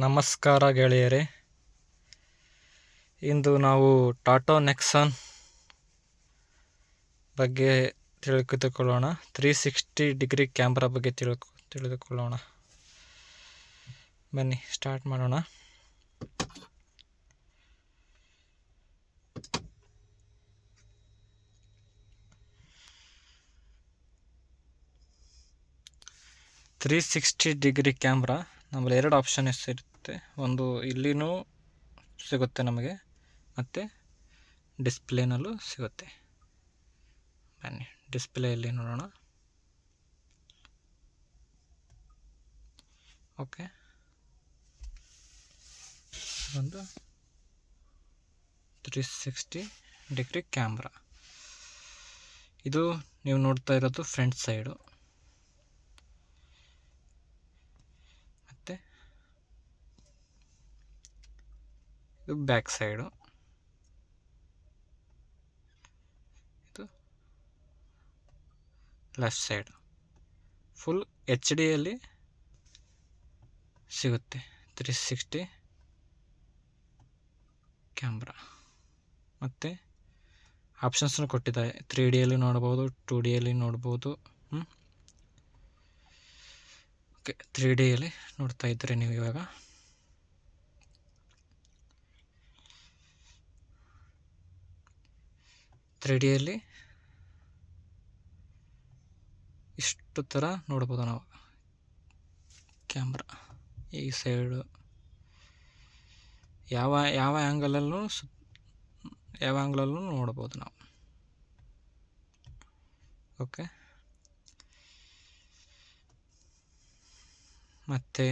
ನಮಸ್ಕಾರ ಗೆಳೆಯರೇ, ಇಂದು ನಾವು ಟಾಟಾ ನೆಕ್ಸಾನ್ ಬಗ್ಗೆ ತಿಳಿದುಕೊಳ್ಳೋಣ. 360 ಡಿಗ್ರಿ ಕ್ಯಾಮ್ರಾ ಬಗ್ಗೆ ತಿಳಿದುಕೊಳ್ಳೋಣ. ಬನ್ನಿ ಸ್ಟಾರ್ಟ್ ಮಾಡೋಣ. ಡಿಗ್ರಿ ಕ್ಯಾಮ್ರಾ ನಮ್ಮಲ್ಲಿ ಎರಡು ಆಪ್ಷನ್ ಇರುತ್ತೆ. ಒಂದು ಇಲ್ಲಿನೂ ಸಿಗುತ್ತೆ ನಮಗೆ, ಮತ್ತು ಡಿಸ್ಪ್ಲೇನಲ್ಲೂ ಸಿಗುತ್ತೆ. ಬನ್ನಿ ಡಿಸ್ಪ್ಲೇಯಲ್ಲಿ ನೋಡೋಣ. ಓಕೆ, ಒಂದು 360 ಡಿಗ್ರಿ ಕ್ಯಾಮ್ರಾ. ಇದು ನೀವು ನೋಡ್ತಾ ಇರೋದು ಫ್ರಂಟ್ ಸೈಡು, ಮತ್ತು ಇದು ಬ್ಯಾಕ್ ಸೈಡು, ಇದು ಲೆಫ್ಟ್ ಸೈಡ್. ಫುಲ್ HD ಯಲ್ಲಿ ಸಿಗುತ್ತೆ 360 ಕ್ಯಾಮ್ರಾ. ಮತ್ತು ಆಪ್ಷನ್ಸನ್ನು ಕೊಟ್ಟಿದ್ದಾರೆ. 3D ಯಲ್ಲಿ ನೋಡ್ಬೋದು, 2D ಯಲ್ಲಿ ನೋಡ್ಬೋದು. ಓಕೆ, 3D ಯಲ್ಲಿ ನೋಡ್ತಾ ಇದ್ದೀರಿ ನೀವು ಇವಾಗ. ತ್ರೀ ಡಿಯಲ್ಲಿ ಇಷ್ಟು ಥರ ನೋಡ್ಬೋದು ನಾವು ಕ್ಯಾಮ್ರಾ. ಈ ಸೈಡು ಯಾವ ಆ್ಯಂಗಲಲ್ಲೂ ನೋಡ್ಬೋದು ನಾವು. ಓಕೆ, ಮತ್ತು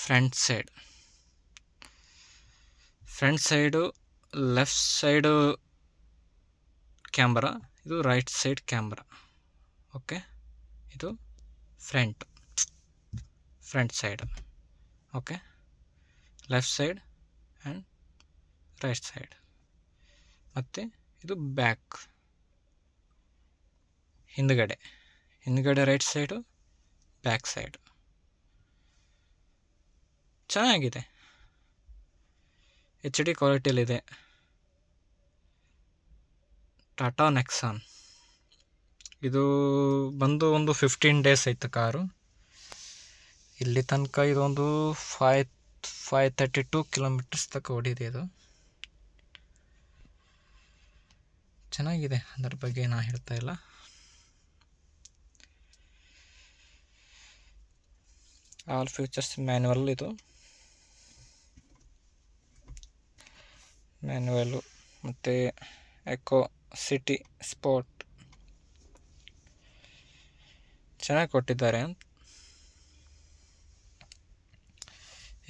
front side left side camera, ಇದು ರೈಟ್ ಸೈಡ್ ಕ್ಯಾಮ್ರಾ. ಓಕೆ, ಇದು front side. Okay, left side and right side. ಮತ್ತು ಇದು ಬ್ಯಾಕ್, ಹಿಂದ್ಗಡೆ ರೈಟ್ ಸೈಡು, ಬ್ಯಾಕ್ ಸೈಡು. ಚೆನ್ನಾಗಿದೆ, HD ಕ್ವಾಲಿಟಿಯಲ್ಲಿದೆ. ಟಾಟಾ ನೆಕ್ಸಾನ್ ಇದು ಬಂದು ಒಂದು 15 ಡೇಸ್ ಆಯಿತು ಕಾರು. ಇಲ್ಲಿ ತನಕ ಇದೊಂದು 532 ಕಿಲೋಮೀಟರ್ಸ್ ತನಕ ಓಡಿದೆ. ಇದು ಚೆನ್ನಾಗಿದೆ, ಅದರ ಬಗ್ಗೆ ನಾ ಹೇಳ್ತಾ ಇಲ್ಲ. ಆಲ್ ಫೀಚರ್ಸ್ ಮ್ಯಾನ್ಯುವಲ್, ಇದು ಮ್ಯಾನ್ಯುವಲ್ಲು. ಮತ್ತು ಎಕೋ, ಸಿಟಿ, ಸ್ಪೋರ್ಟ್ ಚೆನ್ನಾಗಿ ಕೊಟ್ಟಿದ್ದಾರೆ.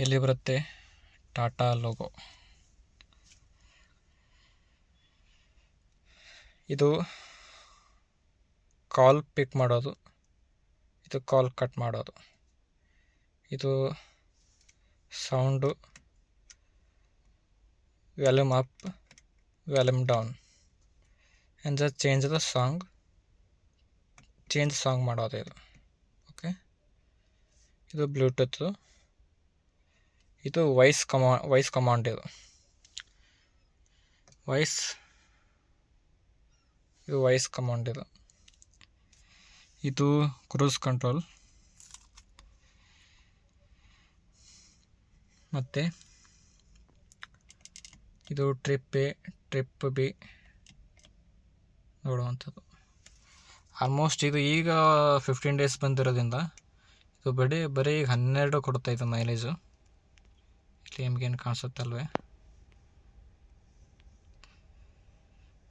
ಇಲ್ಲಿ ಬರುತ್ತೆ ಟಾಟಾ ಲೋಗೋ. ಇದು ಕಾಲ್ ಪಿಕ್ ಮಾಡೋದು, ಇದು ಕಾಲ್ ಕಟ್ ಮಾಡೋದು, ಇದು sound volume up, volume down, and change song ಮಾಡೋದು ಇದು. ಓಕೆ, ಇದು ಬ್ಲೂಟೂತ್, ಇದು ವಾಯ್ಸ್ ಕಮಾಂಡ್. ಇದು ವಾಯ್ಸ್ ಕಮಾಂಡ್. ಇದು ಕ್ರೂಸ್ ಕಂಟ್ರೋಲ್. ಮತ್ತು ಇದು ಟ್ರಿಪ್ ಬಿ ನೋಡುವಂಥದ್ದು. ಆಲ್ಮೋಸ್ಟ್ ಇದು ಈಗ 15 ಡೇಸ್ ಬಂದಿರೋದ್ರಿಂದ ಇದು ಬರೀ 12 ಕೊಡ್ತಾಯಿತ್ತು ಮೈಲೇಜು. ಇಲ್ಲಿ ನಿಮಗೇನು ಕಾಣಿಸುತ್ತಲ್ವೇ,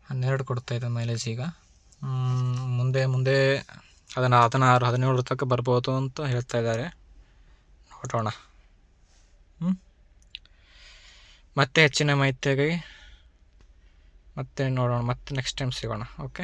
12 ಕೊಡ್ತಾಯಿದೆ ಮೈಲೇಜ್. ಈಗ ಮುಂದೆ ಅದನ್ನು 16, 17 ತನಕ ಬರ್ಬೋದು ಅಂತ ಹೇಳ್ತಾ ಇದ್ದಾರೆ. ನೋಡೋಣ. ಮತ್ತೆ ಹೆಚ್ಚಿನ ಮಾಹಿತಿಯಾಗಿ ಮತ್ತೆ ನೋಡೋಣ, ಮತ್ತೆ ನೆಕ್ಸ್ಟ್ ಟೈಮ್ ಸಿಗೋಣ. ಓಕೆ.